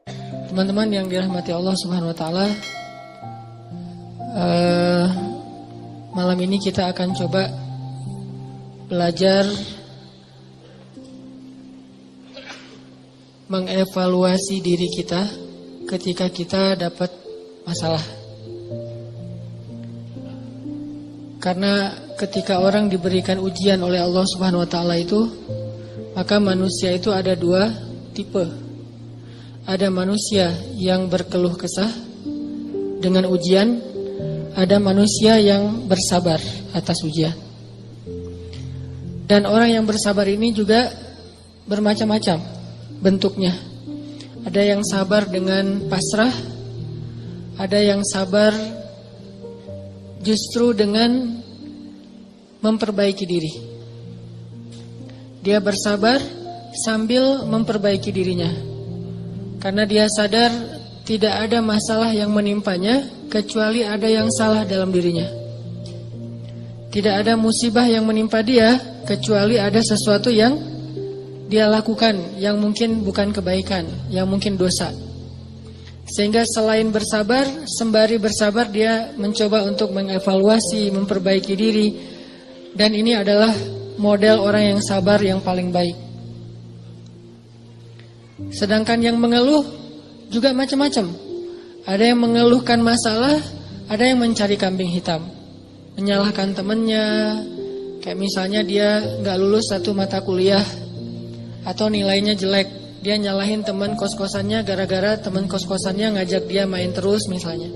Teman-teman yang dirahmati Allah Subhanahu wa taala, malam ini kita akan coba belajar mengevaluasi diri kita ketika kita dapat masalah. Karena ketika orang diberikan ujian oleh Allah Subhanahu wa taala itu, maka manusia itu ada dua tipe. Ada manusia yang berkeluh kesah dengan ujian, ada manusia yang bersabar atas ujian. Dan orang yang bersabar ini juga bermacam-macam bentuknya. Ada yang sabar dengan pasrah, ada yang sabar justru dengan memperbaiki diri. Dia bersabar sambil memperbaiki dirinya. Karena dia sadar tidak ada masalah yang menimpanya kecuali ada yang salah dalam dirinya. Tidak ada musibah yang menimpa dia kecuali ada sesuatu yang dia lakukan yang mungkin bukan kebaikan, yang mungkin dosa. Sehingga selain bersabar, sembari bersabar dia mencoba untuk mengevaluasi, memperbaiki diri. Dan ini adalah model orang yang sabar yang paling baik. Sedangkan yang mengeluh juga macam-macam. Ada yang mengeluhkan masalah, ada yang mencari kambing hitam, menyalahkan temannya. Kayak misalnya dia gak lulus satu mata kuliah atau nilainya jelek, dia nyalahin teman kos-kosannya gara-gara teman kos-kosannya ngajak dia main terus misalnya.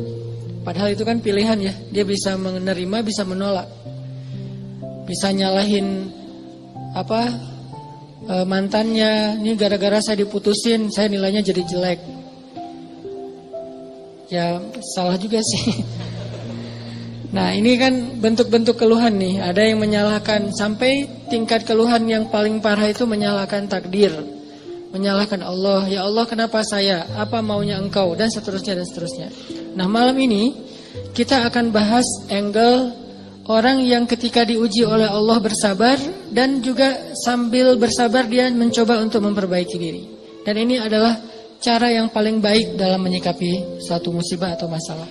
Padahal itu kan pilihan ya, dia bisa menerima, bisa menolak. Bisa nyalahin mantannya, ini gara-gara saya diputusin, saya nilainya jadi jelek. Ya salah juga sih. Nah ini kan bentuk-bentuk keluhan nih. Ada yang menyalahkan, sampai tingkat keluhan yang paling parah itu menyalahkan takdir, menyalahkan Allah. Ya Allah kenapa saya, apa maunya engkau, dan seterusnya dan seterusnya. Nah malam ini kita akan bahas angle orang yang ketika diuji oleh Allah bersabar, dan juga sambil bersabar dia mencoba untuk memperbaiki diri. Dan ini adalah cara yang paling baik dalam menyikapi suatu musibah atau masalah.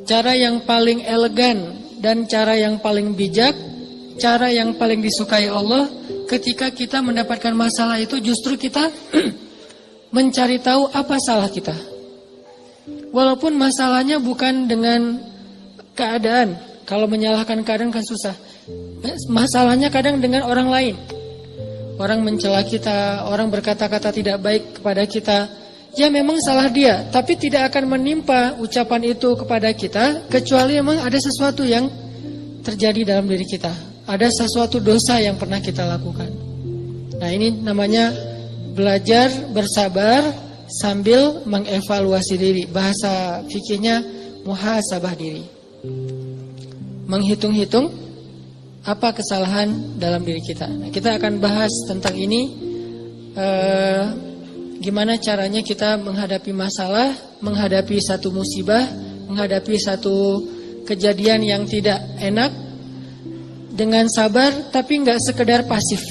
Cara yang paling elegan dan cara yang paling bijak, cara yang paling disukai Allah ketika kita mendapatkan masalah itu justru kita mencari tahu apa salah kita. Walaupun masalahnya bukan dengan keadaan. Kalau menyalahkan keadaan kan susah. Masalahnya kadang dengan orang lain. Orang mencela kita, orang berkata-kata tidak baik kepada kita. Ya memang salah dia, tapi tidak akan menimpa ucapan itu kepada kita kecuali memang ada sesuatu yang terjadi dalam diri kita. Ada sesuatu dosa yang pernah kita lakukan. Nah ini namanya belajar bersabar sambil mengevaluasi diri. Bahasa fikihnya muhasabah diri. Menghitung-hitung apa kesalahan dalam diri kita. Nah, kita akan bahas tentang ini, gimana caranya kita menghadapi masalah, menghadapi satu musibah, menghadapi satu kejadian yang tidak enak dengan sabar, tapi nggak sekedar pasif,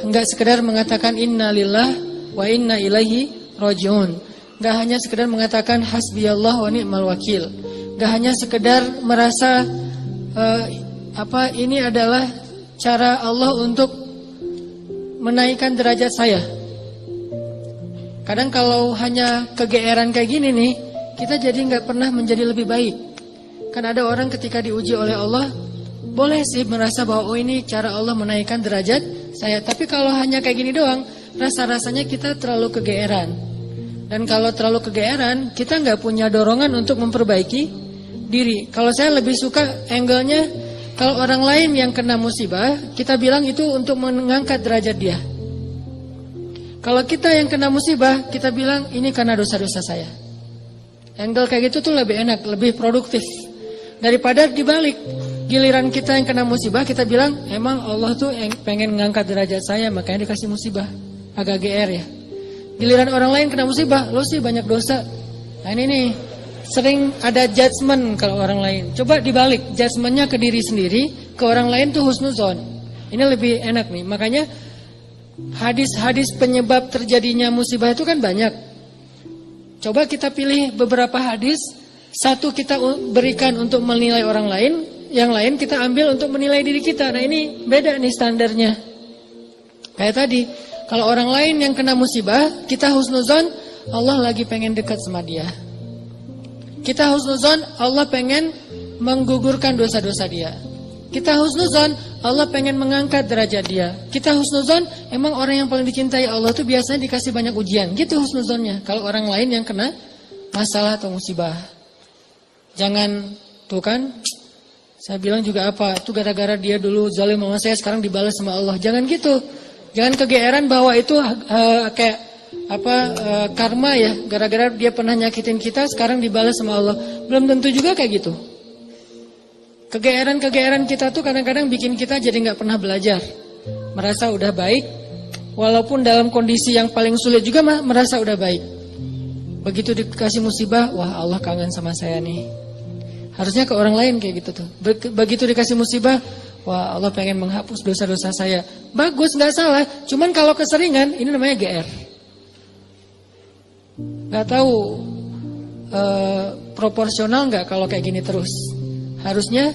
nggak sekedar mengatakan innalillah wa inna ilaihi rajiun, nggak hanya sekedar mengatakan hasbiyallah wa ni'mal wakil. Gak hanya sekedar merasa ini adalah cara Allah untuk menaikkan derajat saya. Kadang kalau hanya kegeeran kayak gini nih, kita jadi gak pernah menjadi lebih baik. Kan ada orang ketika diuji oleh Allah, boleh sih merasa bahwa ini cara Allah menaikkan derajat saya. Tapi kalau hanya kayak gini doang, rasa-rasanya kita terlalu kegeeran. Dan kalau terlalu kegeeran, kita gak punya dorongan untuk memperbaiki diri. Kalau saya lebih suka angle-nya, kalau orang lain yang kena musibah, kita bilang itu untuk mengangkat derajat dia. Kalau kita yang kena musibah, kita bilang ini karena dosa-dosa saya. Angle kayak gitu tuh lebih enak, lebih produktif. Daripada dibalik, giliran kita yang kena musibah, kita bilang emang Allah tuh pengen mengangkat derajat saya, makanya dikasih musibah. Agak GR ya. Giliran orang lain kena musibah, lo sih banyak dosa. Nah ini nih, sering ada judgement kalau orang lain. Coba dibalik, judgementnya ke diri sendiri, ke orang lain tuh husnuzon. Ini lebih enak nih. Makanya Hadis-hadis penyebab terjadinya musibah itu kan banyak. Coba kita pilih beberapa hadis, satu kita berikan untuk menilai orang lain, yang lain kita ambil untuk menilai diri kita. Nah ini beda nih standarnya. Kayak tadi, kalau orang lain yang kena musibah, kita husnuzon, Allah lagi pengen dekat sama dia. Kita husnuzon, Allah pengen menggugurkan dosa-dosa dia. Kita husnuzon, Allah pengen mengangkat derajat dia. Kita husnuzon, emang orang yang paling dicintai Allah tuh biasanya dikasih banyak ujian. Gitu husnuzonnya. Kalau orang lain yang kena masalah atau musibah. Jangan, tuh kan, saya bilang juga apa, itu gara-gara dia dulu zalim sama saya, sekarang dibalas sama Allah. Jangan gitu. Jangan kegeeran bahwa itu kayak karma ya. Gara-gara dia pernah nyakitin kita, sekarang dibalas sama Allah. Belum tentu juga kayak gitu. Kegeeran-kegeeran kita tuh kadang-kadang bikin kita jadi nggak pernah belajar. Merasa udah baik, walaupun dalam kondisi yang paling sulit juga merasa udah baik. Begitu dikasih musibah, wah Allah kangen sama saya nih. Harusnya ke orang lain kayak gitu tuh. Begitu dikasih musibah, wah Allah pengen menghapus dosa-dosa saya. Bagus, nggak salah. Cuman kalau keseringan, ini namanya GR. Nggak tahu proporsional nggak kalau kayak gini terus. Harusnya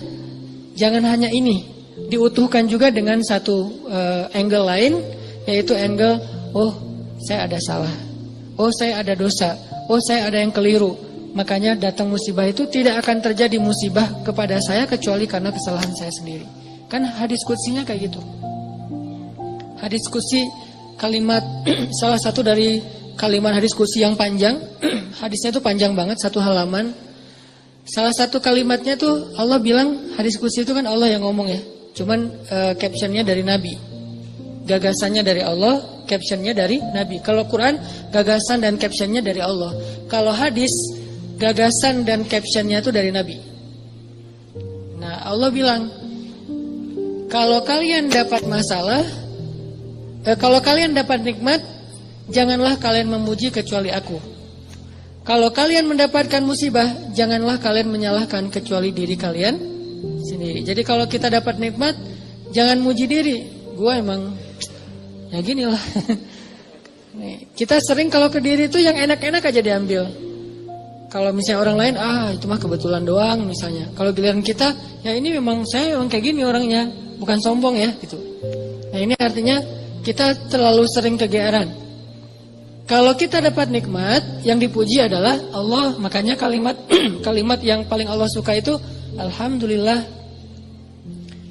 jangan hanya ini, diutuhkan juga dengan satu angle lain, yaitu angle, oh saya ada salah, oh saya ada dosa, oh saya ada yang keliru. Makanya datang musibah itu tidak akan terjadi musibah kepada saya kecuali karena kesalahan saya sendiri. Kan hadis qudsinya kayak gitu. Hadis qudsi kalimat salah satu dari kalimat hadis qudsi yang panjang. Hadisnya itu panjang banget, satu halaman. Salah satu kalimatnya tuh Allah bilang, hadis qudsi itu kan Allah yang ngomong ya. Cuman captionnya dari Nabi. Gagasannya dari Allah, captionnya dari Nabi. Kalau Quran, gagasan dan captionnya dari Allah. Kalau hadis, gagasan dan captionnya itu dari Nabi. Nah Allah bilang, kalau kalian dapat masalah, kalau kalian dapat nikmat, janganlah kalian memuji kecuali aku. Kalau kalian mendapatkan musibah, janganlah kalian menyalahkan kecuali diri kalian sendiri. Jadi kalau kita dapat nikmat, jangan muji diri. Gua emang ya gini lah. Kita sering kalau ke diri itu yang enak-enak aja diambil. Kalau misalnya orang lain, itu mah kebetulan doang misalnya. Kalau giliran kita, ya ini memang saya memang kayak gini orangnya, bukan sombong ya gitu. Nah ini artinya kita terlalu sering kegeeran. Kalau kita dapat nikmat, yang dipuji adalah Allah. Makanya kalimat yang paling Allah suka itu Alhamdulillah.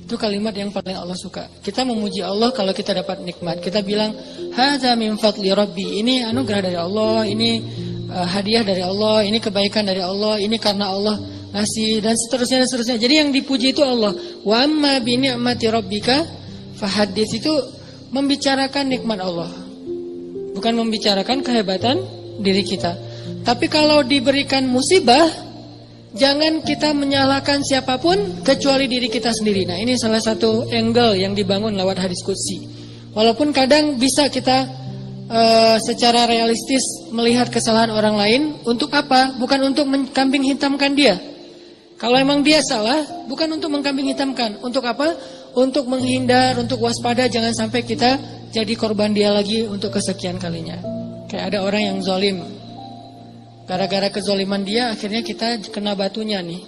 Itu kalimat yang paling Allah suka. Kita memuji Allah kalau kita dapat nikmat. Kita bilang, hadza min fadli rabbi. Ini anugerah dari Allah, ini hadiah dari Allah, ini kebaikan dari Allah, ini karena Allah ngasih, dan seterusnya dan seterusnya. Jadi yang dipuji itu Allah. Wa amma bi ni'mati rabbika fahaddits, itu membicarakan nikmat Allah. Bukan membicarakan kehebatan diri kita. Tapi kalau diberikan musibah, jangan kita menyalahkan siapapun kecuali diri kita sendiri. Nah ini salah satu angle yang dibangun lewat hadis qudsi. Walaupun kadang bisa kita secara realistis melihat kesalahan orang lain. Untuk apa? Bukan untuk mengkambing hitamkan dia. Kalau emang dia salah, bukan untuk mengkambing hitamkan. Untuk apa? Untuk menghindar, untuk waspada, jangan sampai kita jadi korban dia lagi untuk kesekian kalinya. Kayak ada orang yang zalim. Gara-gara kezaliman dia, akhirnya kita kena batunya nih.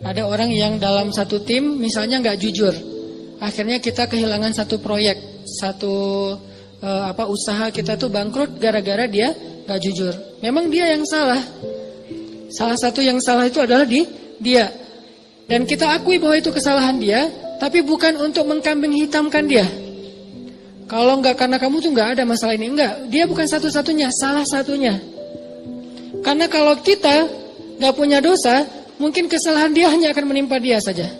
Ada orang yang dalam satu tim, misalnya nggak jujur. Akhirnya kita kehilangan satu proyek, satu usaha kita tuh bangkrut gara-gara dia nggak jujur. Memang dia yang salah. Salah satu yang salah itu adalah dia. Dan kita akui bahwa itu kesalahan dia, tapi bukan untuk mengkambing hitamkan dia. Kalau enggak karena kamu tuh enggak ada masalah ini. Enggak, dia bukan satu-satunya, salah satunya. Karena kalau kita enggak punya dosa, mungkin kesalahan dia hanya akan menimpa dia saja.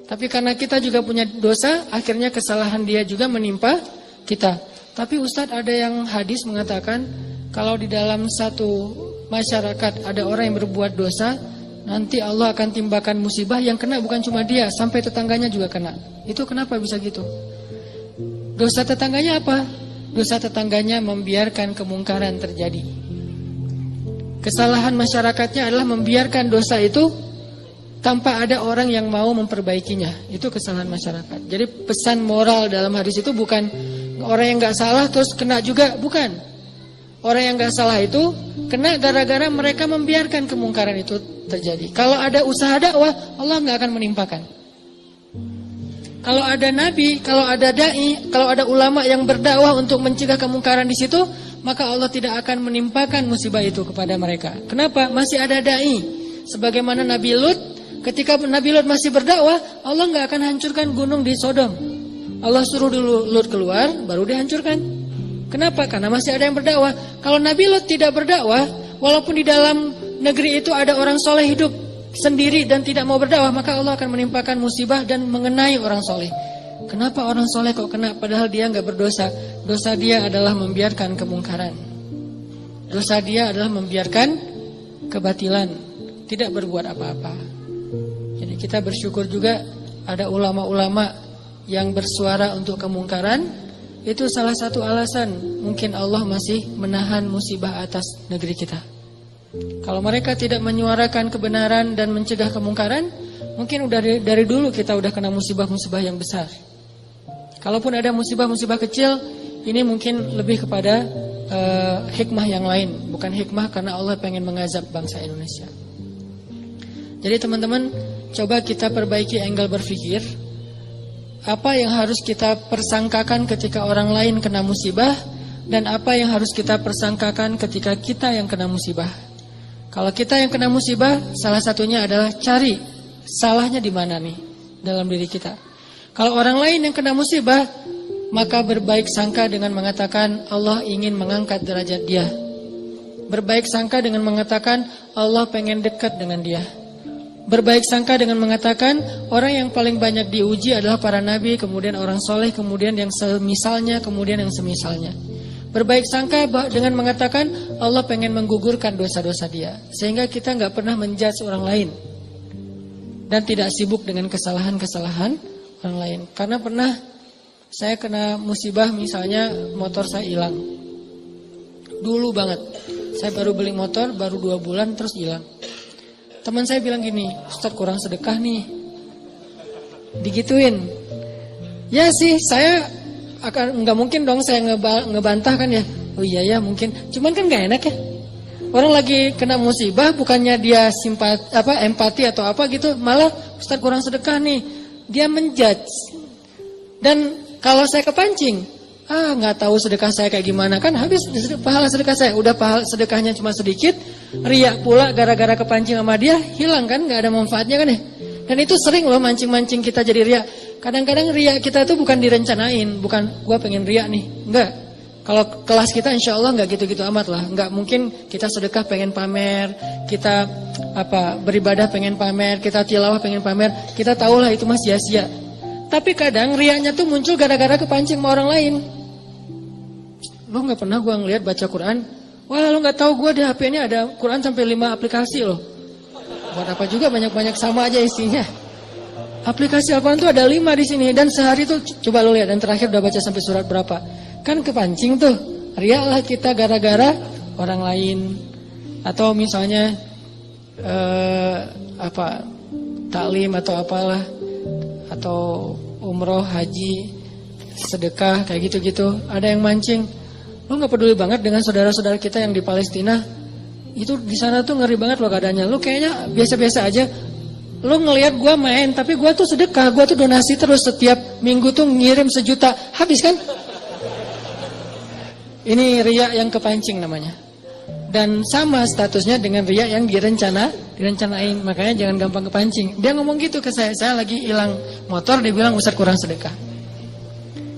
Tapi karena kita juga punya dosa, akhirnya kesalahan dia juga menimpa kita. Tapi Ustadz, ada yang hadis mengatakan, kalau di dalam satu masyarakat ada orang yang berbuat dosa, nanti Allah akan timbakan musibah yang kena bukan cuma dia, sampai tetangganya juga kena. Itu kenapa bisa gitu? Dosa tetangganya apa? Dosa tetangganya membiarkan kemungkaran terjadi. Kesalahan masyarakatnya adalah membiarkan dosa itu tanpa ada orang yang mau memperbaikinya. Itu kesalahan masyarakat. Jadi pesan moral dalam hadis itu bukan orang yang nggak salah terus kena juga, bukan. Orang yang nggak salah itu kena gara-gara mereka membiarkan kemungkaran itu terjadi. Kalau ada usaha dakwah, Allah nggak akan menimpakan. Kalau ada nabi, kalau ada dai, kalau ada ulama yang berdakwah untuk mencegah kemungkaran di situ, maka Allah tidak akan menimpakan musibah itu kepada mereka. Kenapa? Masih ada dai. Sebagaimana Nabi Lut, ketika Nabi Lut masih berdakwah, Allah nggak akan hancurkan gunung di Sodom. Allah suruh dulu Lut keluar, baru dihancurkan. Kenapa? Karena masih ada yang berdakwah. Kalau Nabi Lut tidak berdakwah, walaupun di dalam negeri itu ada orang soleh hidup sendiri dan tidak mau berdakwah, maka Allah akan menimpakan musibah dan mengenai orang soleh. Kenapa orang soleh kok kena padahal dia nggak berdosa? Dosa dia adalah membiarkan kemungkaran. Dosa dia adalah membiarkan kebatilan, tidak berbuat apa-apa. Jadi kita bersyukur juga ada ulama-ulama yang bersuara untuk kemungkaran. Itu salah satu alasan mungkin Allah masih menahan musibah atas negeri kita. Kalau mereka tidak menyuarakan kebenaran dan mencegah kemungkaran, mungkin dari dulu kita udah kena musibah-musibah yang besar. Kalaupun ada musibah-musibah kecil, ini mungkin lebih kepada hikmah yang lain, bukan hikmah karena Allah pengen mengazab bangsa Indonesia. Jadi teman-teman, coba kita perbaiki angle berpikir. Apa yang harus kita persangkakan ketika orang lain kena musibah, dan apa yang harus kita persangkakan ketika kita yang kena musibah. Kalau kita yang kena musibah, salah satunya adalah cari salahnya di mana nih dalam diri kita. Kalau orang lain yang kena musibah, maka berbaik sangka dengan mengatakan Allah ingin mengangkat derajat dia. Berbaik sangka dengan mengatakan Allah pengen dekat dengan dia. Berbaik sangka dengan mengatakan orang yang paling banyak diuji adalah para nabi, kemudian orang soleh, kemudian yang semisalnya, kemudian yang semisalnya. Berbaik sangka dengan mengatakan Allah pengen menggugurkan dosa-dosa dia, sehingga kita nggak pernah menjudge orang lain dan tidak sibuk dengan kesalahan-kesalahan orang lain. Karena pernah saya kena musibah, misalnya motor saya hilang. Dulu banget, saya baru beli motor, baru 2 bulan terus hilang. Teman saya bilang gini, Ustaz kurang sedekah nih, digituin. Ya sih, saya akan nggak mungkin dong saya ngebantah kan ya. Oh iya ya mungkin, cuman kan nggak enak ya. Orang lagi kena musibah, bukannya dia empati atau apa gitu, malah Ustaz kurang sedekah nih, dia menjudge. Dan kalau saya kepancing, nggak tahu sedekah saya kayak gimana, kan habis pahala sedekah saya. Udah pahala sedekahnya cuma sedikit, riak pula gara-gara kepancing sama dia, hilang kan, nggak ada manfaatnya kan ya. Dan itu sering loh mancing-mancing kita jadi riak. Kadang-kadang riak kita itu bukan direncanain, bukan gua pengen riak nih, enggak. Kalau kelas kita insya Allah enggak gitu-gitu amat lah. Enggak mungkin kita sedekah pengen pamer, kita beribadah pengen pamer, kita tilawah pengen pamer. Kita tahu lah itu mah sia-sia. Tapi kadang riaknya tuh muncul gara-gara kepancing sama orang lain. Lo nggak pernah gua ngeliat baca Quran? Wah lo nggak tahu gua di HP ini ada Quran sampai 5 aplikasi loh. Buat apa juga banyak-banyak sama aja isinya. Aplikasi Al-Quran tuh ada 5 di sini dan sehari tuh coba lo lihat dan terakhir udah baca sampai surat berapa. Kan kepancing tuh. Riaklah kita gara-gara orang lain atau misalnya taklim atau apalah atau umroh, haji, sedekah kayak gitu-gitu. Ada yang mancing. Lo nggak peduli banget dengan saudara-saudara kita yang di Palestina. Itu di sana tuh ngeri banget loh keadaannya. Lo kayaknya biasa-biasa aja. Lo ngelihat gue main, tapi gue tuh sedekah, gue tuh donasi terus setiap minggu tuh ngirim 1 juta, habis kan? Ini riya yang kepancing namanya. Dan sama statusnya dengan riya yang direncanain, makanya jangan gampang kepancing. Dia ngomong gitu ke saya lagi hilang motor, dia bilang Ustaz kurang sedekah.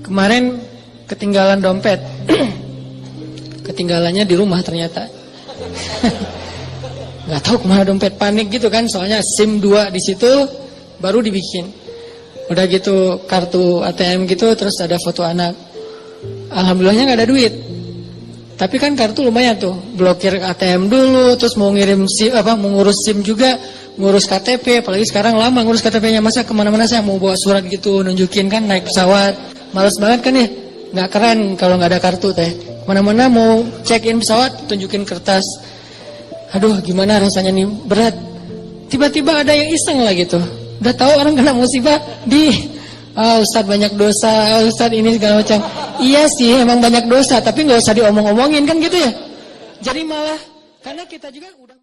Kemarin ketinggalan dompet, ketinggalannya di rumah ternyata. Nggak tahu kemana dompet, panik gitu kan, soalnya SIM 2 di situ baru dibikin. Udah gitu kartu ATM gitu, terus ada foto anak. Alhamdulillahnya nggak ada duit. Tapi kan kartu lumayan tuh, blokir ATM dulu, terus mau ngirim SIM, mau ngurus SIM juga, ngurus KTP, apalagi sekarang lama ngurus KTP-nya, masa kemana-mana saya mau bawa surat gitu, nunjukin kan naik pesawat, males banget kan ya, nggak keren kalau nggak ada kartu teh. Mana-mana mau check-in pesawat, tunjukin kertas. Aduh gimana rasanya nih, berat. Tiba-tiba ada yang iseng lah gitu. Udah tahu orang kena musibah Ustaz banyak dosa, Ustaz ini segala macam. Iya sih, emang banyak dosa, tapi nggak usah diomong-omongin kan gitu ya. Jadi malah karena kita juga udah